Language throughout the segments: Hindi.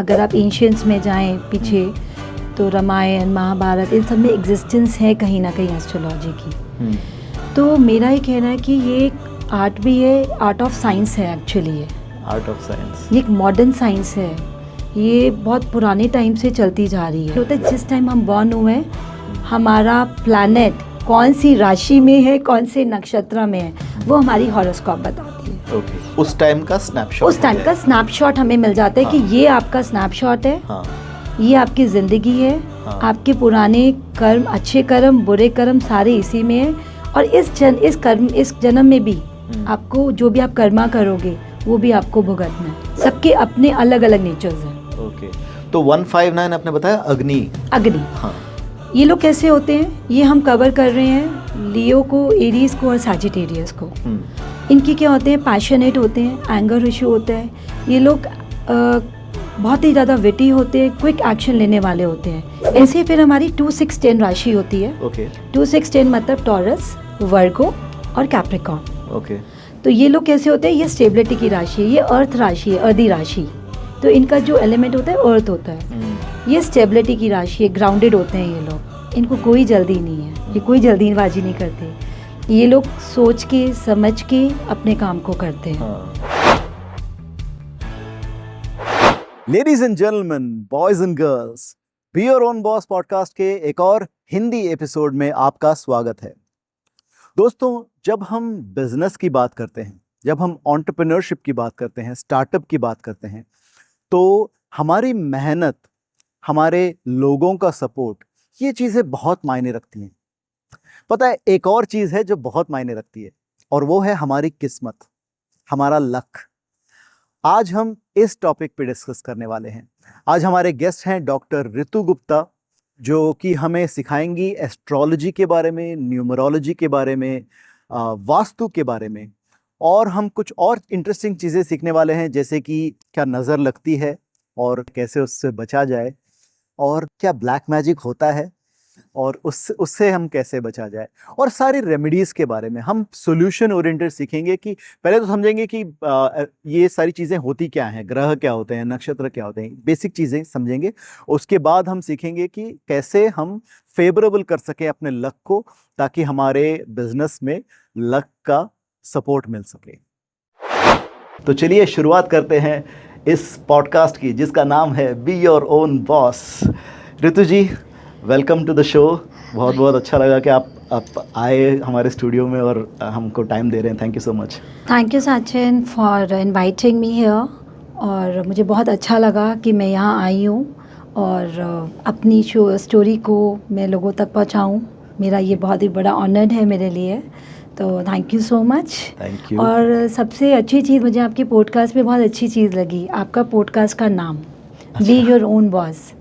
अगर आप एंशियंट्स में जाएं पीछे तो रामायण महाभारत इन सब में एग्जिस्टेंस है कहीं ना कहीं एस्ट्रोलॉजी की। तो मेरा ये कहना है कि ये एक आर्ट भी है, आर्ट ऑफ साइंस है एक्चुअली। ये आर्ट ऑफ साइंस, ये एक मॉडर्न साइंस है। ये बहुत पुराने टाइम से चलती जा रही है। होता है जिस टाइम हम बॉर्न हुए हैं, हमारा प्लैनेट कौन सी राशि में है, कौन से नक्षत्र में है, वो हमारी हॉरोस्कोप बताती है। ओके, उस टाइम का स्नैपशॉट, उस टाइम का स्नैपशॉट हमें मिल जाता है कि ये आपका स्नैपशॉट है। हाँ, ये आपकी ज़िंदगी है। हाँ। आपके पुराने कर्म, अच्छे कर्म, बुरे कर्म सारे इसी में है। और इस जन्म में भी आपको जो भी आप कर्मा करोगे वो भी आपको भुगतना है। सबके अपने अलग अलग नेचर्स हैं। ओके, तो 159 आपने बताया अग्नि। हाँ, ये लोग कैसे होते हैं ये हम कवर कर रहे हैं, लियो को, एरीज को और सैजिटेरियस को। इनके क्या होते हैं, पैशनेट होते हैं, एंगर इशू होता है। ये लोग बहुत ही ज़्यादा विटी होते हैं, क्विक एक्शन लेने वाले होते हैं। ऐसे फिर हमारी 2, 6, 10 राशि होती है। ओके, 2, 6, 10 मतलब टॉरस, वर्गो और कैप्रिकॉर्न। ओके, तो ये लोग कैसे होते हैं, ये स्टेबिलिटी की राशि है, ये अर्थ राशि है, अर्दी राशि। तो इनका जो एलिमेंट होता है अर्थ होता है। ये स्टेबिलिटी की राशि है, ग्राउंडेड होते हैं ये लोग। इनको कोई जल्दी नहीं है, ये कोई जल्दीबाजी नहीं करते। ये लोग सोच के समझ के अपने काम को करते हैं। Ladies and gentleman, boys and girls, B your own boss podcast के एक और हिंदी एपिसोड में आपका स्वागत है। दोस्तों, जब हम बिजनेस की बात करते हैं, जब हम एंटरप्रेन्योरशिप की बात करते हैं, स्टार्टअप की बात करते हैं, तो हमारी मेहनत, हमारे लोगों का सपोर्ट, ये चीज़ें बहुत मायने रखती हैं। पता है, एक और चीज़ है जो बहुत मायने रखती है, और वो है हमारी किस्मत, हमारा लक। आज हम इस टॉपिक पे डिस्कस करने वाले हैं। आज हमारे गेस्ट हैं डॉक्टर ऋतु गुप्ता, जो कि हमें सिखाएंगी एस्ट्रोलॉजी के बारे में, न्यूमरोलॉजी के बारे में, वास्तु के बारे में, और हम कुछ और इंटरेस्टिंग चीज़ें सीखने वाले हैं, जैसे कि क्या नज़र लगती है और कैसे उससे बचा जाए, और क्या ब्लैक मैजिक होता है और उससे हम कैसे बचा जाए, और सारी रेमेडीज़ के बारे में हम सॉल्यूशन ओरिएंटेड सीखेंगे। कि पहले तो समझेंगे कि ये सारी चीज़ें होती क्या हैं, ग्रह क्या होते हैं, नक्षत्र क्या होते हैं, बेसिक चीज़ें समझेंगे। उसके बाद हम सीखेंगे कि कैसे हम फेवरेबल कर सकें अपने लक को, ताकि हमारे बिजनेस में लक का सपोर्ट मिल सके। तो चलिए शुरुआत करते हैं इस पॉडकास्ट की, जिसका नाम है be your own boss. Ritu ji, welcome to the show. बहुत बहुत अच्छा लगा कि आप आए हमारे स्टूडियो में और हमको टाइम दे रहे हैं। Thank you so much. Thank you Sachin for inviting me here. और मुझे बहुत अच्छा लगा कि मैं यहाँ आई हूँ और अपनी स्टोरी को मैं लोगों तक पहुँचाऊँ। मेरा ये बहुत ही बड़ा ऑनर्ड है मेरे लिए, तो thank you so much. Thank you. और सबसे अच्छी चीज़ मुझे आपके पॉडकास्ट में बहुत अच्छी चीज़ लगी, आपका पॉडकास्ट का नाम, बी योर ओन बॉस।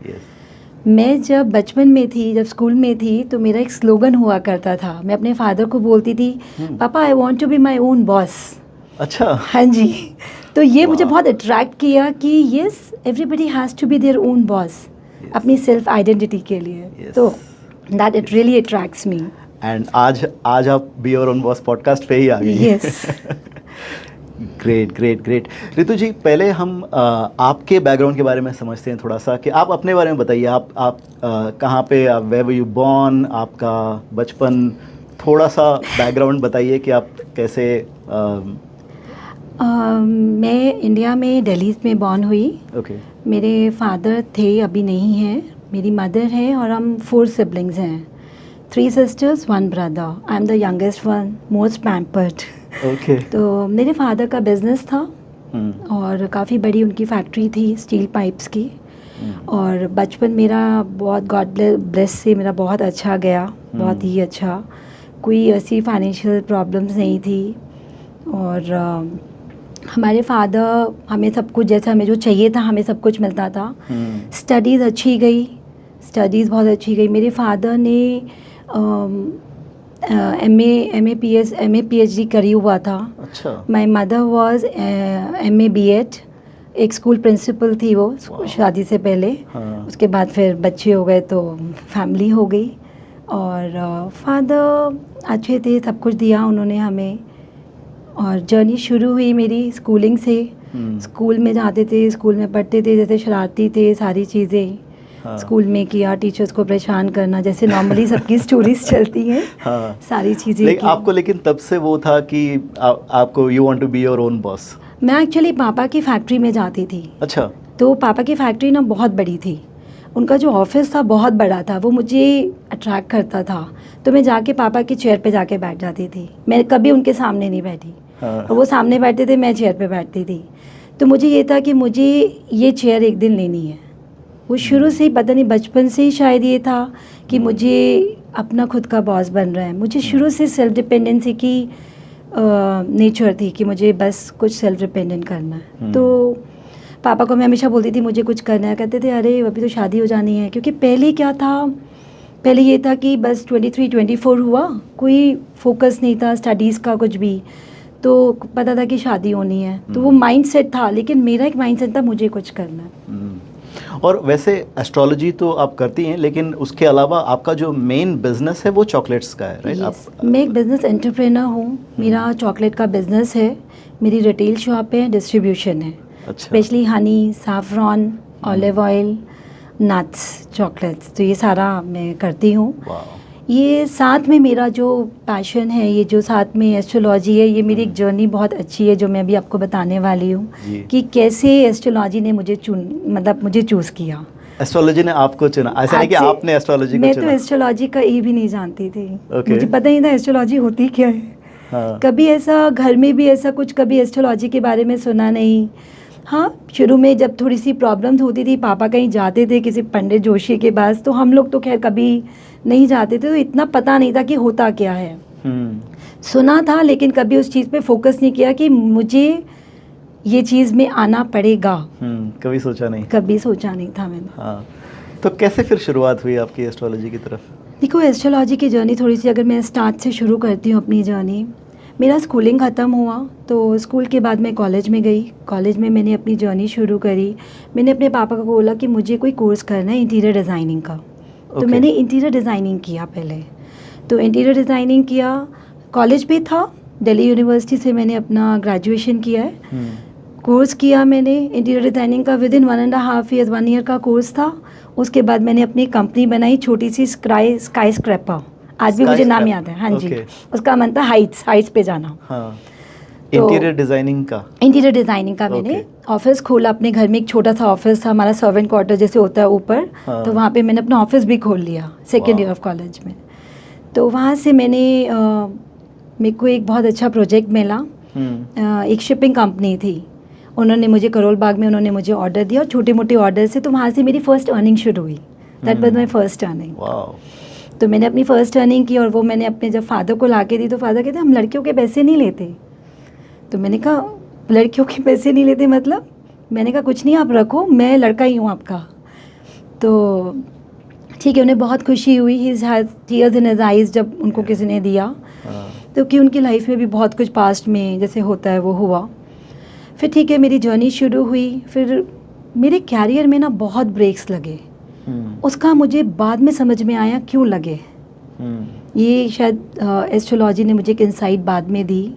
मैं जब बचपन में थी, जब स्कूल में थी, तो मेरा एक स्लोगन हुआ करता था। मैं अपने फादर को बोलती थी, पापा I want to be my own boss. अच्छा। हाँ जी। तो ये मुझे बहुत अट्रैक्ट किया कि yes, everybody has to be their own boss, अपनी सेल्फ आइडेंटिटी के लिए। तो that it really attracts me. And आज आप be your own boss podcast पे ही आ गई। Yes. Great great great. Ritu ji, पहले हम आपके बैकग्राउंड के बारे में समझते हैं थोड़ा सा, कि आप अपने बारे में बताइए। आप कहाँ पे, वेयर वर यू बॉर्न, आपका बचपन, थोड़ा सा बैकग्राउंड बताइए कि आप कैसे। मैं इंडिया में दिल्ली में बॉर्न हुई। ओके। मेरे फादर थे, अभी नहीं हैं। मेरी मदर है और हम 4 सिबलिंग्स हैं, 3 sisters, 1 brother. I'm the youngest one, most pampered. Okay. तो मेरे फादर का बिजनेस था और काफ़ी बड़ी उनकी फैक्ट्री थी स्टील पाइप्स की। और बचपन मेरा बहुत गॉड ब्लेस से मेरा बहुत अच्छा गया, बहुत ही अच्छा। कोई ऐसी फाइनेंशियल प्रॉब्लम्स नहीं थी। और हमारे फादर, हमें सब कुछ, जैसा हमें जो चाहिए था हमें सब कुछ मिलता था। स्टडीज़ अच्छी गई, स्टडीज़ बहुत अच्छी गई। मेरे फादर ने एम ए PhD करी हुआ था। अच्छा। My mother was MA B.Ed, एक स्कूल प्रिंसिपल थी वो शादी से पहले। उसके बाद फिर बच्चे हो गए तो फैमिली हो गई। और फादर अच्छे थे, सब कुछ दिया उन्होंने हमें। और जर्नी शुरू हुई मेरी स्कूलिंग से। स्कूल में जाते थे, स्कूल में पढ़ते थे, जैसे शरारती थे, सारी चीज़ें स्कूल में किया, टीचर्स को परेशान करना, जैसे नॉर्मली सबकी स्टोरीज चलती हैं, सारी चीज़ें की। आपको लेकिन तब से वो था कि आपको you want to be your own boss? मैं एक्चुअली पापा की फैक्ट्री में जाती थी। अच्छा। तो पापा की फैक्ट्री ना बहुत बड़ी थी, उनका जो ऑफिस था बहुत बड़ा था, वो मुझे अट्रैक्ट करता था। तो मैं जाके पापा की चेयर पे जाके बैठ जाती थी, मैं कभी उनके सामने नहीं बैठी। और वो सामने बैठते थे, मैं चेयर पे बैठती थी। तो मुझे ये था कि मुझे ये चेयर एक दिन लेनी है। वो शुरू से ही, पता नहीं बचपन से ही शायद ये था कि मुझे अपना खुद का बॉस बन रहा है। मुझे शुरू से सेल्फ डिपेंडेंसी की नेचर थी कि मुझे बस कुछ सेल्फ डिपेंडेंट करना है। तो पापा को मैं हमेशा बोलती थी मुझे कुछ करना है, कहते थे अरे अभी तो शादी हो जानी है। क्योंकि पहले क्या था, पहले ये था कि बस 23-24 हुआ, कोई फोकस नहीं था स्टडीज़ का कुछ भी, तो पता था कि शादी होनी है। तो वो माइंडसेट था, लेकिन मेरा एक माइंडसेट था मुझे कुछ करना है। और वैसे एस्ट्रोलॉजी तो आप करती हैं, लेकिन उसके अलावा आपका जो मेन बिजनेस है वो चॉकलेट्स का है, राइट? मैं एक बिज़नेस एंटरप्रेन्योर हूँ। मेरा चॉकलेट का बिज़नेस है, मेरी रिटेल शॉप है, डिस्ट्रीब्यूशन है। Specially Honey, saffron, olive oil, nuts, chocolates, तो ये सारा मैं करती हूँ। ये साथ में मेरा जो पैशन है, ये जो साथ में एस्ट्रोलॉजी है, ये मेरी एक जर्नी बहुत अच्छी है जो मैं अभी आपको बताने वाली हूँ कि कैसे एस्ट्रोलॉजी ने मुझे मुझे चूज़ किया। एस्ट्रोलॉजी ने आपको चुना, ऐसा नहीं कि आपने एस्ट्रोलॉजी को चुना? मैं तो एस्ट्रोलॉजी का ये भी नहीं जानती थी। मुझे पता ही था एस्ट्रोलॉजी होती क्या है। कभी ऐसा घर में भी ऐसा कुछ कभी एस्ट्रोलॉजी के बारे में सुना नहीं। हाँ, शुरू में जब थोड़ी सी प्रॉब्लम होती थी, पापा कहीं जाते थे किसी पंडित जोशी के पास, तो हम लोग तो खैर कभी नहीं जाते थे, तो इतना पता नहीं था कि होता क्या है। सुना था, लेकिन कभी उस चीज़ पे फोकस नहीं किया कि मुझे ये चीज़ में आना पड़ेगा। कभी सोचा नहीं? कभी सोचा नहीं था मैंने। हाँ, तो कैसे फिर शुरुआत हुई आपकी एस्ट्रोलॉजी की तरफ? देखो, एस्ट्रोलॉजी की जर्नी थोड़ी सी अगर मैं स्टार्ट से शुरू करती हूँ अपनी जर्नी, मेरा स्कूलिंग ख़त्म हुआ तो स्कूल के बाद मैं कॉलेज में गई। कॉलेज में मैंने अपनी जर्नी शुरू करी। मैंने अपने पापा को बोला कि मुझे कोई कोर्स करना है इंटीरियर डिज़ाइनिंग का। तो मैंने इंटीरियर डिज़ाइनिंग किया पहले। तो इंटीरियर डिज़ाइनिंग किया, कॉलेज भी था, दिल्ली यूनिवर्सिटी से मैंने अपना ग्रेजुएशन किया है। कोर्स किया मैंने इंटीरियर डिज़ाइनिंग का, विद इन 1.5 ईयर, 1 ईयर का कोर्स था। उसके बाद मैंने अपनी कंपनी बनाई, छोटी सी स्काई स्क्रैपर, आज भी मुझे नाम याद है। हाँ जी, उसका मन था हाइट्स पे जाना। इंटीरियर डिज़ाइनिंग का मैंने ऑफिस खोला अपने घर में। एक छोटा सा ऑफिस था हमारा, सर्वेंट क्वार्टर जैसे होता है ऊपर। तो वहाँ पे मैंने अपना ऑफिस भी खोल लिया सेकेंड ईयर ऑफ कॉलेज में। तो वहाँ से मेरे को एक बहुत अच्छा प्रोजेक्ट मिला। एक शिपिंग कंपनी थी, उन्होंने मुझे करोल बाग में उन्होंने मुझे ऑर्डर दिया, और छोटे मोटे ऑर्डर से तो वहाँ से मेरी फर्स्ट अर्निंग शुरू हुई। That was my first earning. तो मैंने अपनी फर्स्ट अर्निंग की, और वो मैंने अपने जब फादर को ला के दी, तो फादर कहते हम लड़कियों के पैसे नहीं लेते। तो मैंने कहा लड़कियों के पैसे नहीं लेते मतलब? मैंने कहा कुछ नहीं, आप रखो, मैं लड़का ही हूँ आपका। तो ठीक है, उन्हें बहुत खुशी हुई। His has tears in his eyes जब उनको किसी ने दिया। तो कि उनकी लाइफ में भी बहुत कुछ पास्ट में जैसे होता है वो हुआ। फिर ठीक है, मेरी जर्नी शुरू हुई। फिर मेरे कैरियर में ना बहुत ब्रेक्स लगे। उसका मुझे बाद में समझ में आया क्यों लगे। ये शायद एस्ट्रोलॉजी ने मुझे एक इंसाइट बाद में दी।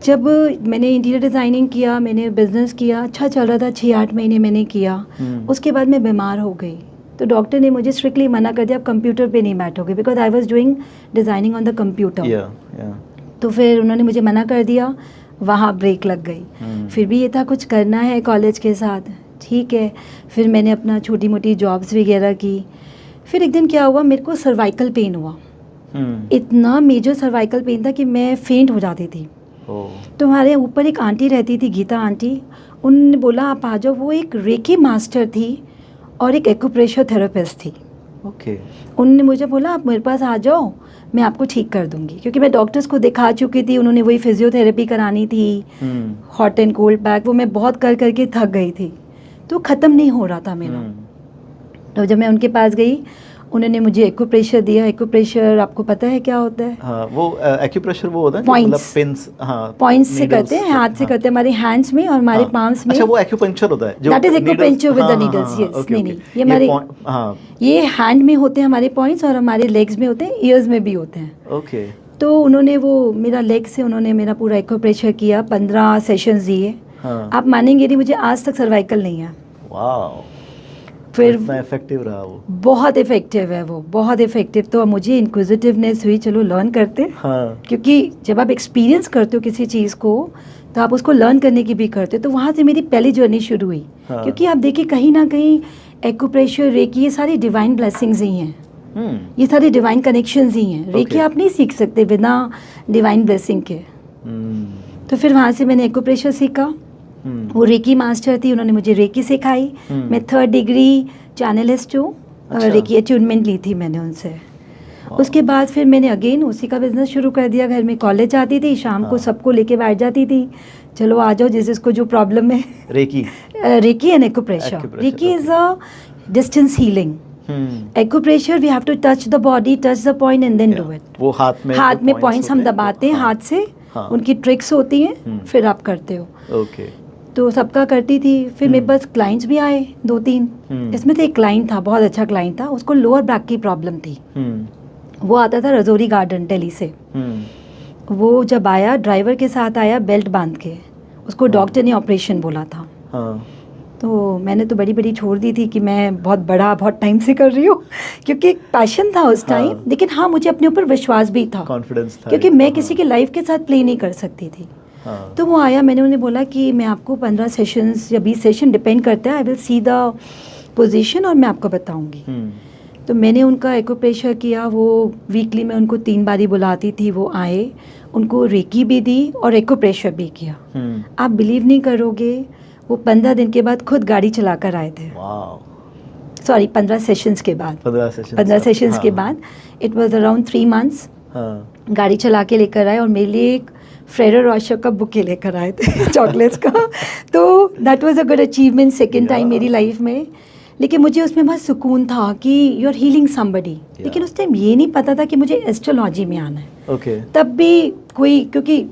जब मैंने इंटीरियर डिज़ाइनिंग किया, मैंने बिज़नेस किया, अच्छा चल रहा था, 6-8 महीने मैंने किया। उसके बाद मैं बीमार हो गई। तो डॉक्टर ने मुझे स्ट्रिक्टली मना कर दिया, आप कंप्यूटर पे नहीं बैठोगे, because I was doing designing on the computer. तो फिर उन्होंने मुझे मना कर दिया, वहाँ ब्रेक लग गई। फिर भी ये था कुछ करना है कॉलेज के साथ, ठीक है। फिर मैंने अपना छोटी मोटी जॉब्स वगैरह की। फिर एक दिन क्या हुआ, मेरे को सर्वाइकल पेन हुआ। इतना मेजर सर्वाइकल पेन था कि मैं फेंट हो जाती थी। तो हमारे ऊपर एक आंटी रहती थी, गीता आंटी, उन्होंने बोला आप आ जाओ। वो एक रेकी मास्टर थी और एक एक्यूप्रेशर थेरेपिस्ट थी। उन्होंने मुझे बोला आप मेरे पास आ जाओ, मैं आपको ठीक कर दूंगी। क्योंकि मैं डॉक्टर्स को दिखा चुकी थी, उन्होंने वही फिजियोथेरेपी करानी थी, हॉट एंड कोल्ड पैक, वो मैं बहुत कर करके थक गई थी, तो ख़त्म नहीं हो रहा था मेरा। तो जब मैं उनके पास गई, उन्होंने मुझे एक्यूप्रेशर दिया। एक्यूप्रेशर आपको पता है क्या होता है? हाँ, वो एक्यूप्रेशर वो होता है पॉइंट्स, पिन्स, हाँ, पॉइंट्स से करते हैं, हाथ से करते हैं, हमारे हैंड्स में और हमारे पाम्स में। अच्छा, वो एक्यूपंक्चर होता है जो that is acupuncture with the needles. Yes, नहीं, ये हमारे ये हैंड में होते हैं हमारे पॉइंट्स, और हमारे लेग्स में होते हैं, ईयर्स में भी होते हैं। ओके। तो उन्होंने वो मेरा लेग से उन्होंने मेरा पूरा एक्यूप्रेशर किया, 15 सेशंस दिए। हाँ। आप मानेंगे नहीं, मुझे आज तक सर्वाइकल नहीं है। वाह, फिर इतना इफेक्टिव रहा वो। बहुत इफेक्टिव है वो, बहुत इफेक्टिव। तो मुझे इंक्विजिटिवनेस हुई, चलो लर्न करते हैं। हाँ। क्योंकि जब आप एक्सपीरियंस करते हो किसी चीज़ को तो आप उसको लर्न करने की भी करते हो। तो वहाँ से मेरी पहली जर्नी शुरू हुई। हाँ। क्योंकि आप देखिए कहीं ना कहीं एक्यूप्रेशर, रेकी, ये सारी डिवाइन ब्लेसिंग्स ही हैं। ये सारे डिवाइन कनेक्शंस ही हैं। Reiki Okay. आप नहीं सीख सकते बिना डिवाइन ब्लेसिंग के। तो फिर वहाँ से मैंने एक्यूप्रेशर सीखा। वो रेकी मास्टर थी, उन्होंने मुझे रेकी सिखाई। मैं 3rd डिग्री चैनलिस्ट हूँ। अच्छा। रेकी अट्यूनमेंट ली थी मैंने उनसे। उसके बाद फिर मैंने अगेन उसी का बिजनेस शुरू कर दिया। घर में कॉलेज जाती थी, शाम को हाँ। सबको लेके बैठ जाती थी, चलो आ जाओ जिसको जो प्रॉब्लम है। Reiki. Reiki and acupressure. Reiki is a distance healing. Acupressure we have to touch the body, touch the point and then do it. वो हाथ में पॉइंट्स हम दबाते हैं हाथ से। हाँ। उनकी ट्रिक्स होती हैं, फिर आप करते हो। ओके। तो सबका करती थी। फिर मेरे पास क्लाइंट्स भी आए 2-3। इसमें से एक क्लाइंट था, बहुत अच्छा क्लाइंट था, उसको लोअर बैक की प्रॉब्लम थी। वो आता था रजौरी गार्डन दिल्ली से। वो जब आया, ड्राइवर के साथ आया बेल्ट बांध के। उसको डॉक्टर ने ऑपरेशन बोला था। हाँ। तो मैंने तो बड़ी बड़ी छोड़ दी थी कि मैं बहुत बड़ा बहुत टाइम से कर रही हूँ, क्योंकि एक पैशन था उस टाइम। हाँ। लेकिन हाँ, मुझे अपने ऊपर विश्वास भी था, कॉन्फिडेंस था, क्योंकि मैं किसी की लाइफ के साथ प्ले नहीं कर सकती थी। हाँ। तो वो आया, मैंने उन्हें बोला कि मैं आपको 15 सेशंस या 20 सेशन डिपेंड करता है, I will see the position और मैं आपको बताऊंगी। तो मैंने उनका एक्यूप्रेशर किया। वो वीकली में उनको 3 बारी बुलाती थी, वो आए, उनको रेकी भी दी और एक्यूप्रेशर भी किया। आप बिलीव नहीं करोगे, वो 15 दिन के बाद खुद गाड़ी चला कर आए थे। सॉरी, 15 सेशंस के बाद। 15 सेशंस के बाद, इट वाज अराउंड 3 मंथ्स। गाड़ी चला के लेकर आए और मेरे लिए एक फेरर रॉशर का बुके लेकर आए थे चॉकलेट्स का। तो that was a good achievement, second time मेरी लाइफ में। लेकिन मुझे उसमें बहुत सुकून था कि यू आर हीलिंग समबडी। लेकिन उस टाइम ये नहीं पता था कि मुझे एस्ट्रोलॉजी में आना है। तब भी कोई, क्योंकि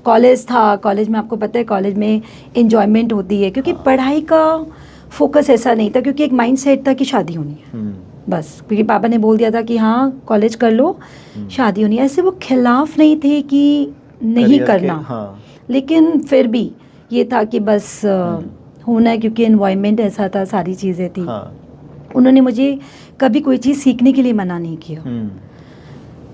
कॉलेज था, कॉलेज में आपको पता है कॉलेज में एंजॉयमेंट होती है, क्योंकि पढ़ाई का फोकस ऐसा नहीं था, क्योंकि एक माइंड सेट था कि शादी होनी है बस। क्योंकि पापा ने बोल दिया था कि हाँ कॉलेज कर लो, शादी होनी है। ऐसे वो खिलाफ नहीं थे कि नहीं करना। लेकिन फिर भी ये था कि बस होना है, क्योंकि एनवायरनमेंट ऐसा था, सारी चीज़ें थी। उन्होंने मुझे कभी कोई चीज़ सीखने के लिए मना नहीं किया।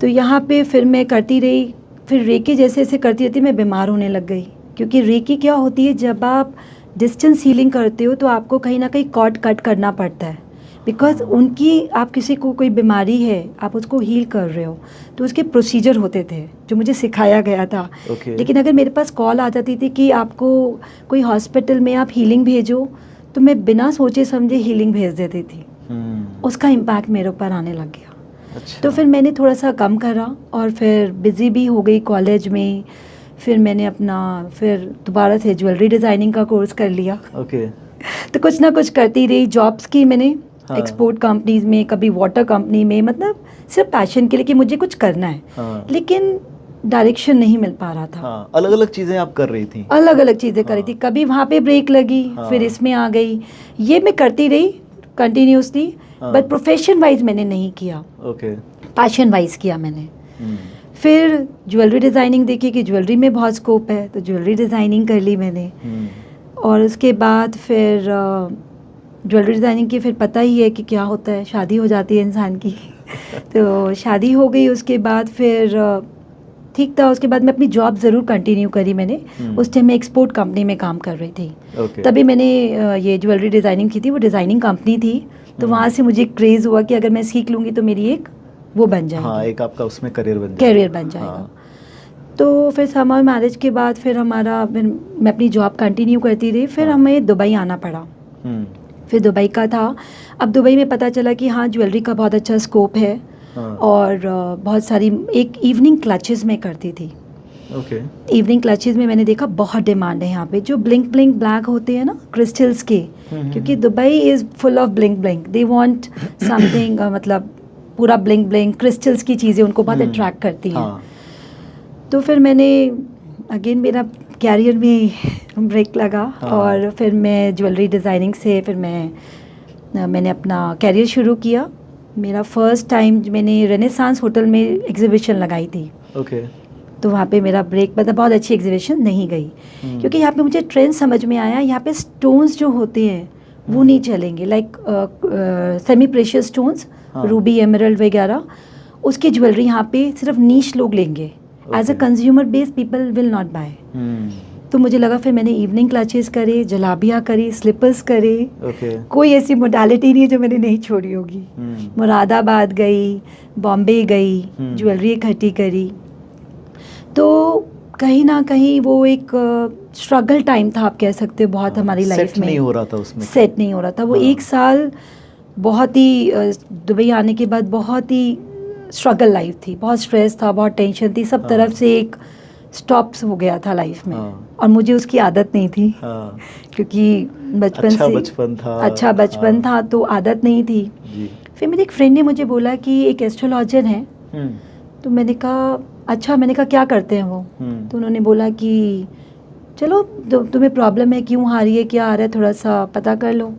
तो यहाँ पे फिर मैं करती रही। फिर रेकी जैसे जैसे करती रहती मैं बीमार होने लग गई। क्योंकि रेकी क्या होती है, जब आप डिस्टेंस हीलिंग करते हो तो आपको कहीं ना कहीं कॉर्ड कट करना पड़ता है। बिकॉज उनकी, आप किसी को कोई बीमारी है, आप उसको हील कर रहे हो, तो उसके प्रोसीजर होते थे जो मुझे सिखाया गया था। लेकिन अगर मेरे पास कॉल आ जाती थी कि आपको कोई हॉस्पिटल में आप हीलिंग भेजो, तो मैं बिना सोचे समझे हीलिंग भेज देती थी। उसका इम्पैक्ट मेरे ऊपर आने लग गया। अच्छा। तो फिर मैंने थोड़ा सा कम करा और फिर बिज़ी भी हो गई कॉलेज में। फिर मैंने अपना फिर दोबारा से ज्वेलरी डिज़ाइनिंग का कोर्स कर लिया। तो कुछ ना कुछ करती रही। जॉब्स की मैंने एक्सपोर्ट कंपनीज में, कभी वाटर कंपनी में, मतलब सिर्फ पैशन के लिए कि मुझे कुछ करना है। लेकिन डायरेक्शन नहीं मिल पा रहा था। अलग अलग चीज़ें आप कर रही थी, अलग अलग चीज़ें कर रही थी। कभी वहाँ पे ब्रेक लगी, फिर इसमें आ गई। ये मैं करती रही कंटिन्यूसली, बट प्रोफेशन वाइज मैंने नहीं किया। पैशन वाइज किया मैंने। फिर ज्वेलरी डिज़ाइनिंग देखी कि ज्वेलरी में बहुत स्कोप है, तो ज्वेलरी डिज़ाइनिंग कर ली मैंने। और उसके बाद फिर ज्वेलरी डिज़ाइनिंग की फिर पता ही है कि क्या होता है, शादी हो जाती है इंसान की। तो शादी हो गई। उसके बाद फिर ठीक था। उसके बाद मैं अपनी जॉब ज़रूर कंटिन्यू करी मैंने। उस टाइम मैं एक्सपोर्ट कंपनी में काम कर रही थी। तभी मैंने ये ज्वेलरी डिज़ाइनिंग की थी। वो डिज़ाइनिंग कंपनी थी, तो वहाँ से मुझे क्रेज़ हुआ कि अगर मैं सीख लूँगी तो मेरी एक वो बन जाएगी, एक आपका उसमें करियर बन जाएगा। तो फिर हमारे मैरिज के बाद फिर मैं अपनी जॉब कंटिन्यू करती रही। फिर हमें दुबई आना पड़ा। फिर दुबई का था। अब दुबई में पता चला कि हाँ ज्वेलरी का बहुत अच्छा स्कोप है। और बहुत सारी, एक इवनिंग क्लचेस में करती थी। इवनिंग क्लचेस में मैंने देखा बहुत डिमांड है यहाँ पे, जो ब्लिंक ब्लिंक ब्लैक होते हैं ना, क्रिस्टल्स के। क्योंकि Dubai is full of blink blink, they want something मतलब पूरा ब्लिंक ब्लिंक क्रिस्टल्स की चीज़ें उनको बहुत अट्रैक्ट करती हैं। तो फिर मैंने अगेन मेरा कैरियर में ब्रेक लगा। और फिर मैं ज्वेलरी डिज़ाइनिंग से फिर मैंने अपना कैरियर शुरू किया। मेरा फर्स्ट टाइम मैंने रेनेसांस होटल में एग्जीबिशन लगाई थी। तो वहाँ पे मेरा ब्रेक मतलब बहुत अच्छी एग्जीबिशन नहीं गई, क्योंकि यहाँ पे मुझे ट्रेंड समझ में आया, यहाँ पे स्टोन्स जो होते हैं वो नहीं चलेंगे, like semi precious stones, ruby, emerald वगैरह, उसकी ज्वेलरी यहाँ पे सिर्फ नीश लोग लेंगे, as a consumer base people will not buy. तो मुझे लगा, फिर मैंने इवनिंग क्लचेस करे, जलाबिया करी, स्लीपर्स करे, कोई ऐसी मोडालिटी नहीं है जो मैंने नहीं छोड़ी होगी। मुरादाबाद गई, बॉम्बे गई, ज्वेलरी इकट्ठी करी। तो कहीं ना कहीं वो एक स्ट्रगल टाइम था, आप कह सकते हो, बहुत हमारी लाइफ में नहीं हो रहा था, उसमें सेट नहीं हो रहा था। वो एक साल बहुत ही दुबई आने के बाद बहुत ही स्ट्रगल लाइफ थी, बहुत स्ट्रेस था, बहुत टेंशन थी, सब तरफ से एक स्टॉप्स हो गया था लाइफ में। और मुझे उसकी आदत नहीं थी, क्योंकि बचपन से अच्छा बचपन था, तो आदत नहीं थी। फिर मेरे एक फ्रेंड ने मुझे बोला कि एक एस्ट्रोलॉजर है, तो मैंने कहा अच्छा, मैंने कहा क्या करते हैं वो? तो उन्होंने बोला कि चलो तुम्हें प्रॉब्लम है, क्यों आ रही है, क्या आ रहा है, थोड़ा सा पता कर लो।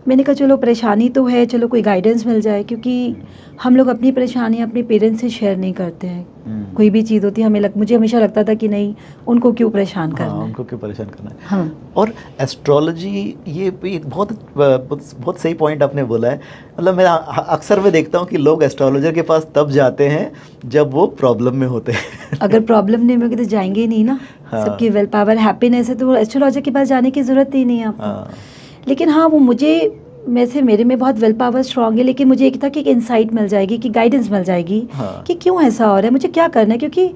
मैंने कहा चलो परेशानी तो है, चलो कोई गाइडेंस मिल जाए, क्योंकि हम लोग अपनी परेशानियाँ अपने पेरेंट्स से शेयर नहीं करते हैं। कोई भी चीज़ होती है, मुझे हमेशा लगता था कि नहीं, उनको क्यों परेशान करना है, उनको क्यों परेशान करना है। हाँ। और एस्ट्रोलॉजी, ये एक बहुत सही पॉइंट आपने बोला है। मतलब मैं अक्सर मैं देखता हूँ कि लोग एस्ट्रोलॉजर के पास तब जाते हैं जब वो प्रॉब्लम में होते हैं। अगर प्रॉब्लम नहीं होगी तो जाएंगे ही नहीं ना। सबकी विल पावर, हैप्पीनेस है, तो एस्ट्रोलॉजर के पास जाने की ज़रूरत ही नहीं है आपको। लेकिन हाँ, वो मेरे में बहुत विल पावर स्ट्रांग है, लेकिन मुझे एक था कि एक इंसाइट मिल जाएगी, कि गाइडेंस मिल जाएगी, कि क्यों ऐसा हो रहा है, मुझे क्या करना है, क्योंकि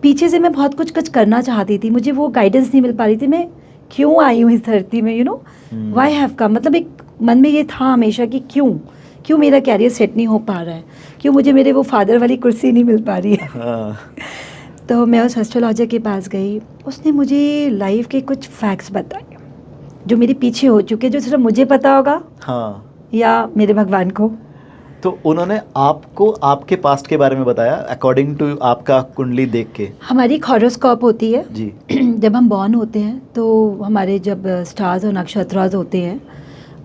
पीछे से मैं बहुत कुछ करना चाहती थी, मुझे वो गाइडेंस नहीं मिल पा रही थी, मैं क्यों आई हूँ इस धरती में, व्हाई हैव कम। मतलब एक मन में ये था हमेशा कि क्यों मेरा कैरियर सेट नहीं हो पा रहा है, क्यों मुझे मेरे वो फादर वाली कुर्सी नहीं मिल पा रही है। तो मैं उस एस्ट्रोलॉजर के पास गई, उसने मुझे लाइफ के कुछ फैक्ट्स बताए जो मेरे पीछे हो चुके, जो सिर्फ मुझे पता होगा, या मेरे भगवान को। तो उन्होंने आपको आपके पास्ट के बारे में बताया अकॉर्डिंग टू आपका कुंडली देख के? हमारी एक हॉरोस्कोप होती है जी। जब हम बॉर्न होते हैं, तो हमारे जब स्टार्स और नक्षत्रास होते हैं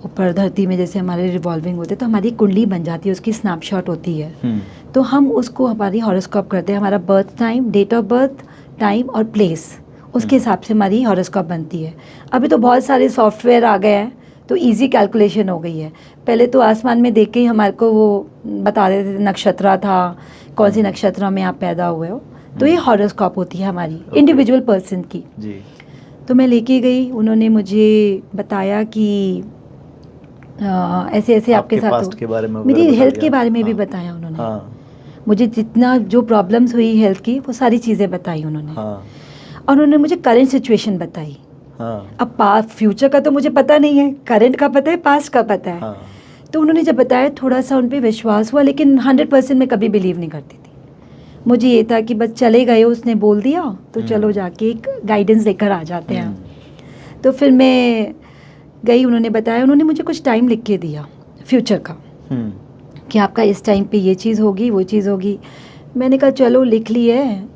ऊपर धरती में, जैसे हमारे रिवॉल्विंग होते हैं, तो हमारी कुंडली बन जाती है, उसकी स्नैपशॉट होती है। तो हम उसको हमारी हॉरोस्कोप करते हैं, हमारा birth time, date of birth, time और प्लेस, उसके हिसाब से हमारी हॉरोस्कोप बनती है। अभी तो बहुत सारे सॉफ्टवेयर आ गए हैं, तो इजी कैलकुलेशन हो गई है। पहले तो आसमान में देख के ही हमारे को वो बता देते थे नक्षत्र था, कौन सी नक्षत्र में आप पैदा हुए हो। तो ये हॉरोस्कोप होती है हमारी इंडिविजुअल पर्सन की जी। तो मैं लेके गई, उन्होंने मुझे बताया कि ऐसे ऐसे आपके साथ के बारे में, मेरी हेल्थ के बारे में भी बताया उन्होंने। मुझे जितना जो प्रॉब्लम्स हुई हेल्थ की, वो सारी चीज़ें बताई उन्होंने। और उन्होंने मुझे करंट सिचुएशन बताई। अब फ्यूचर का तो मुझे पता नहीं है, करंट का पता है, पास्ट का पता है। तो उन्होंने जब बताया, थोड़ा सा उन पर विश्वास हुआ, लेकिन 100% मैं कभी बिलीव नहीं करती थी। मुझे ये था कि बस चले गए, उसने बोल दिया तो चलो जाके एक गाइडेंस लेकर आ जाते हैं। तो फिर मैं गई, उन्होंने बताया, उन्होंने मुझे कुछ टाइम लिख के दिया फ्यूचर का, कि आपका इस टाइम पे ये चीज़ होगी, वो चीज़ होगी। मैंने कहा चलो लिख ली है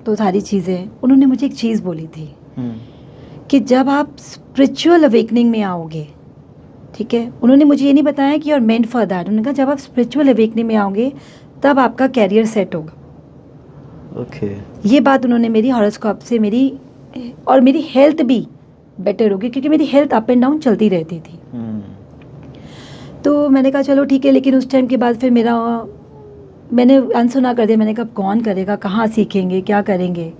तो सारी चीज़ें। उन्होंने मुझे एक चीज़ बोली थी कि जब आप स्पिरिचुअल अवेकनिंग में आओगे, ठीक है, उन्होंने मुझे ये नहीं बताया कि और मेंट फॉर दैट, उन्होंने कहा जब आप स्पिरिचुअल अवेकनिंग में आओगे तब आपका कैरियर सेट होगा। ये बात उन्होंने मेरी हॉरोस्कोप से और मेरी हेल्थ भी बेटर होगी, क्योंकि मेरी हेल्थ अप एंड डाउन चलती रहती थी। तो मैंने कहा चलो ठीक है, लेकिन उस टाइम के बाद फिर मैंने अनसुना कर दिया। मैंने कहा कौन करेगा, कहाँ सीखेंगे, क्या करेंगे।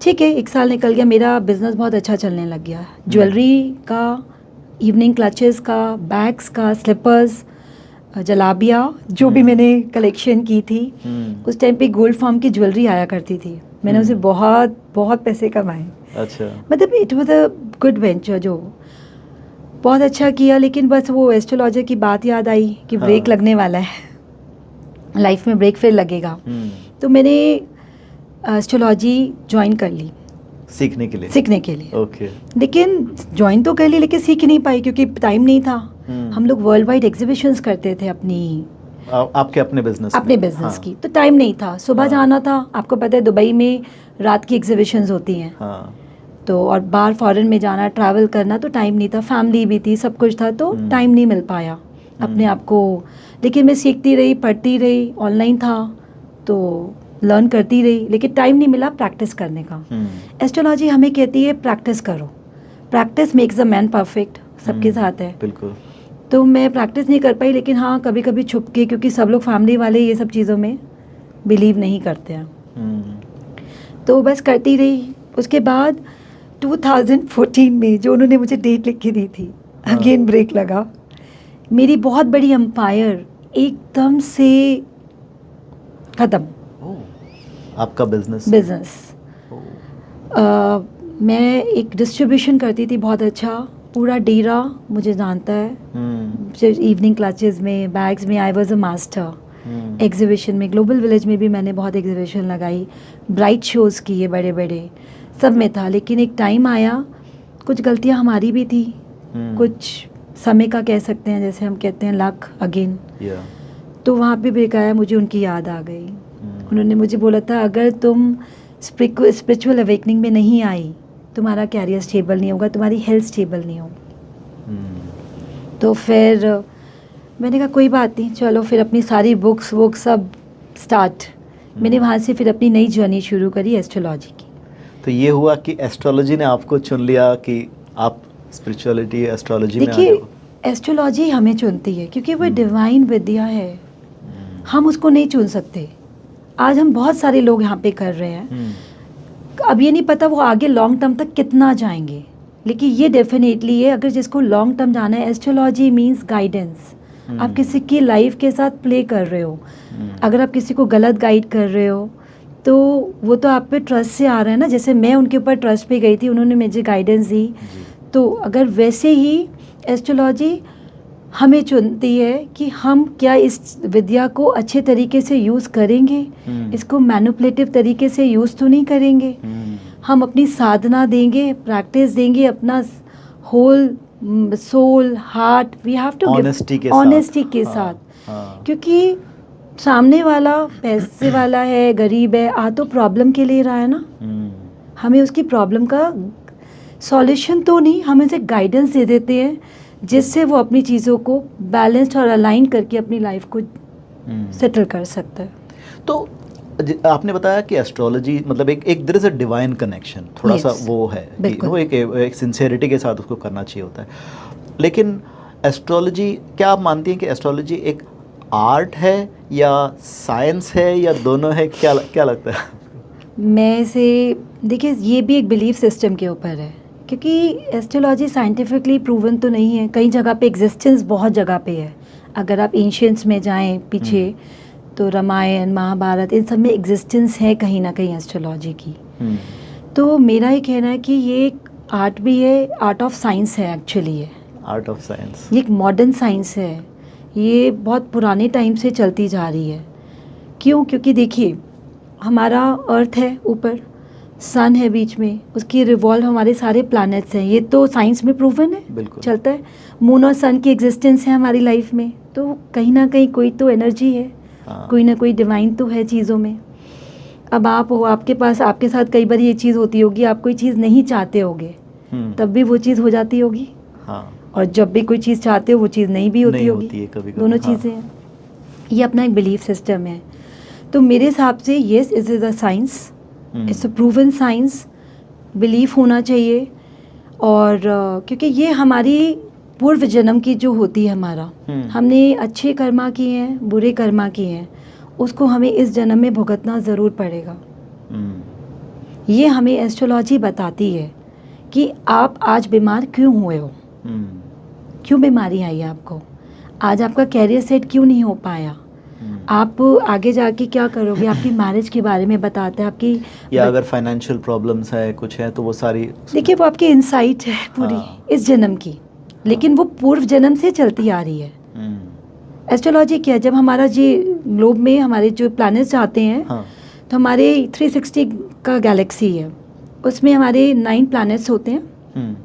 ठीक है, 1 साल निकल गया, मेरा बिजनेस बहुत अच्छा चलने लग गया। ज्वेलरी का, इवनिंग क्लचेस का, बैग्स का, स्लीपर्स, जलाबिया, जो भी मैंने कलेक्शन की थी। उस टाइम पे गोल्ड फॉर्म की ज्वेलरी आया करती थी, मैंने उसे बहुत बहुत पैसे कमाए। अच्छा। मतलब it was a good venture, जो बहुत अच्छा किया। लेकिन बस वो एस्ट्रोलॉजर की बात याद आई कि ब्रेक लगने वाला है, लाइफ में ब्रेक फिर लगेगा। तो मैंने एस्ट्रोलॉजी ज्वाइन कर ली सीखने के लिए। ओके। लेकिन ज्वाइन तो कर ली, लेकिन सीख नहीं पाई, क्योंकि टाइम नहीं था। हम लोग वर्ल्ड वाइड एग्जीबिशंस करते थे आपके अपने बिजनेस की, तो टाइम नहीं था। सुबह जाना था, आपको पता है दुबई में रात की एग्जीबिशंस होती हैं। तो और बाहर फॉरेन में जाना, ट्रैवल करना, तो टाइम नहीं था, फैमिली भी थी, सब कुछ था, तो टाइम नहीं मिल पाया अपने आप को। लेकिन मैं सीखती रही, पढ़ती रही, ऑनलाइन था, तो लर्न करती रही, लेकिन टाइम नहीं मिला प्रैक्टिस करने का। एस्ट्रोलॉजी हमें कहती है प्रैक्टिस करो, practice makes a man perfect, सबके साथ है। बिल्कुल। तो मैं प्रैक्टिस नहीं कर पाई, लेकिन हाँ कभी कभी छुप के, क्योंकि सब लोग फैमिली वाले ये सब चीज़ों में बिलीव नहीं करते हैं, तो बस करती रही। उसके बाद 2014 में जो उन्होंने मुझे डेट लिख के दी थी, अगेन ब्रेक लगा। मेरी बहुत बड़ी एम्पायर एकदम से ख़त्म। आपका बिजनेस? मैं एक डिस्ट्रीब्यूशन करती थी बहुत अच्छा, पूरा डेरा मुझे जानता है। इवनिंग क्लासेस में, बैग्स में, I was a master. Exhibition में, ग्लोबल विलेज में भी मैंने बहुत एग्जीबिशन लगाई, ब्राइट शोज़ किए बड़े बड़े, सब में था। लेकिन एक टाइम आया, कुछ गलतियां हमारी भी थी, कुछ समय का कह सकते हैं, जैसे हम कहते हैं लक अगेन। तो वहाँ पे ब्रेक आया, मुझे उनकी याद आ गई। उन्होंने मुझे बोला था अगर तुम स्पिरिचुअल अवेकनिंग में नहीं आई, तुम्हारा कैरियर स्टेबल नहीं होगा, तुम्हारी हेल्थ स्टेबल नहीं होगी। तो फिर मैंने कहा कोई बात नहीं, चलो फिर अपनी सारी बुक्स सब स्टार्ट। मैंने वहाँ से फिर अपनी नई जर्नी शुरू करी एस्ट्रोलॉजी की। तो ये हुआ कि एस्ट्रोलॉजी ने आपको चुन लिया कि आप स्पिरिचुअलिटी एस्ट्रोलॉजी में आ देखिए, जाओ? एस्ट्रोलॉजी हमें चुनती है क्योंकि वो डिवाइन विद्या है, हम उसको नहीं चुन सकते। आज हम बहुत सारे लोग यहाँ पे कर रहे हैं, अब ये नहीं पता वो आगे लॉन्ग टर्म तक कितना जाएंगे, लेकिन ये डेफिनेटली है अगर जिसको लॉन्ग टर्म जाना है। Astrology means guidance. आप किसी की लाइफ के साथ प्ले कर रहे हो, अगर आप किसी को गलत गाइड कर रहे हो तो वो तो आप पे ट्रस्ट से आ रहा है ना। जैसे मैं उनके ऊपर ट्रस्ट पे गई थी, उन्होंने मुझे गाइडेंस दी, तो अगर वैसे ही एस्ट्रोलॉजी हमें चुनती है कि हम क्या इस विद्या को अच्छे तरीके से यूज़ करेंगे, इसको मैनिपुलेटिव तरीके से यूज़ तो नहीं करेंगे। हम अपनी साधना देंगे, प्रैक्टिस देंगे, अपना whole soul heart we have to honesty के साथ। क्योंकि सामने वाला पैसे वाला है, गरीब है, आ तो प्रॉब्लम के लिए रहा है ना, हमें उसकी प्रॉब्लम का सॉल्यूशन तो नहीं, हम उसे गाइडेंस दे देते हैं जिससे वो अपनी चीज़ों को बैलेंस्ड और अलाइन करके अपनी लाइफ को सेटल कर सकता है। तो आपने बताया कि एस्ट्रोलॉजी मतलब एक there is a divine connection, थोड़ा सा वो है कि वो एक सिंसेरिटी के साथ उसको करना चाहिए होता है। लेकिन एस्ट्रोलॉजी, क्या आप मानती हैं कि एस्ट्रोलॉजी एक आर्ट है या साइंस है या दोनों है? क्या लगता है? मैं से देखिए, ये भी एक बिलीफ सिस्टम के ऊपर है, क्योंकि एस्ट्रोलॉजी साइंटिफिकली प्रूवन तो नहीं है। कई जगह पे एग्जिस्टेंस बहुत जगह पे है। अगर आप एंशियंट्स में जाएं पीछे तो रामायण, महाभारत, इन सब में एग्जिस्टेंस है कहीं ना कहीं एस्ट्रोलॉजी की। तो मेरा ये कहना है कि ये एक आर्ट भी है, आर्ट ऑफ साइंस है एक्चुअली। ये आर्ट ऑफ साइंस, ये एक मॉडर्न साइंस है, ये बहुत पुराने टाइम से चलती जा रही है। क्यों? क्योंकि देखिए, हमारा अर्थ है ऊपर, सन है बीच में, उसकी रिवॉल्व हमारे सारे प्लैनेट्स हैं, ये तो साइंस में प्रूवन है, बिल्कुल चलता है। मून और सन की एग्जिस्टेंस है हमारी लाइफ में, तो कहीं ना कहीं कोई तो एनर्जी है, कोई ना कोई डिवाइन तो है चीज़ों में। अब आप हो, आपके पास, आपके साथ कई बार ये चीज़ होती होगी, आप कोई चीज़ नहीं चाहते होगे तब भी वो चीज़ हो जाती होगी, और जब भी कोई चीज़ चाहते हो वो चीज़ नहीं भी होती होगी, दोनों चीज़ें हैं। ये अपना एक बिलीफ सिस्टम है। तो मेरे हिसाब से yes, it is a science, it's a proven science, belief होना चाहिए। और क्योंकि ये हमारी पूर्व जन्म की जो होती है हमारा, हमने अच्छे कर्मा किए हैं, बुरे कर्मा किए हैं, उसको हमें इस जन्म में भुगतना ज़रूर पड़ेगा। ये हमें एस्ट्रोलॉजी बताती है कि आप आज बीमार क्यों हुए हो, क्यों बीमारी आई आपको, आज आपका कैरियर सेट क्यों नहीं हो पाया, आप आगे जाके क्या करोगे, आपकी मैरिज के बारे में बताते हैं, आपकी या अगर फाइनेंशियल प्रॉब्लम्स है, कुछ है, तो वो सारी देखिए वो आपकी इंसाइट है पूरी इस जन्म की, लेकिन वो पूर्व जन्म से चलती आ रही है। एस्ट्रोलॉजी क्या है, जब हमारा जी ग्लोब में हमारे जो प्लैनेट्स आते हैं, तो हमारे 360 का गैलेक्सी है, उसमें हमारे 9 प्लैनेट्स होते हैं।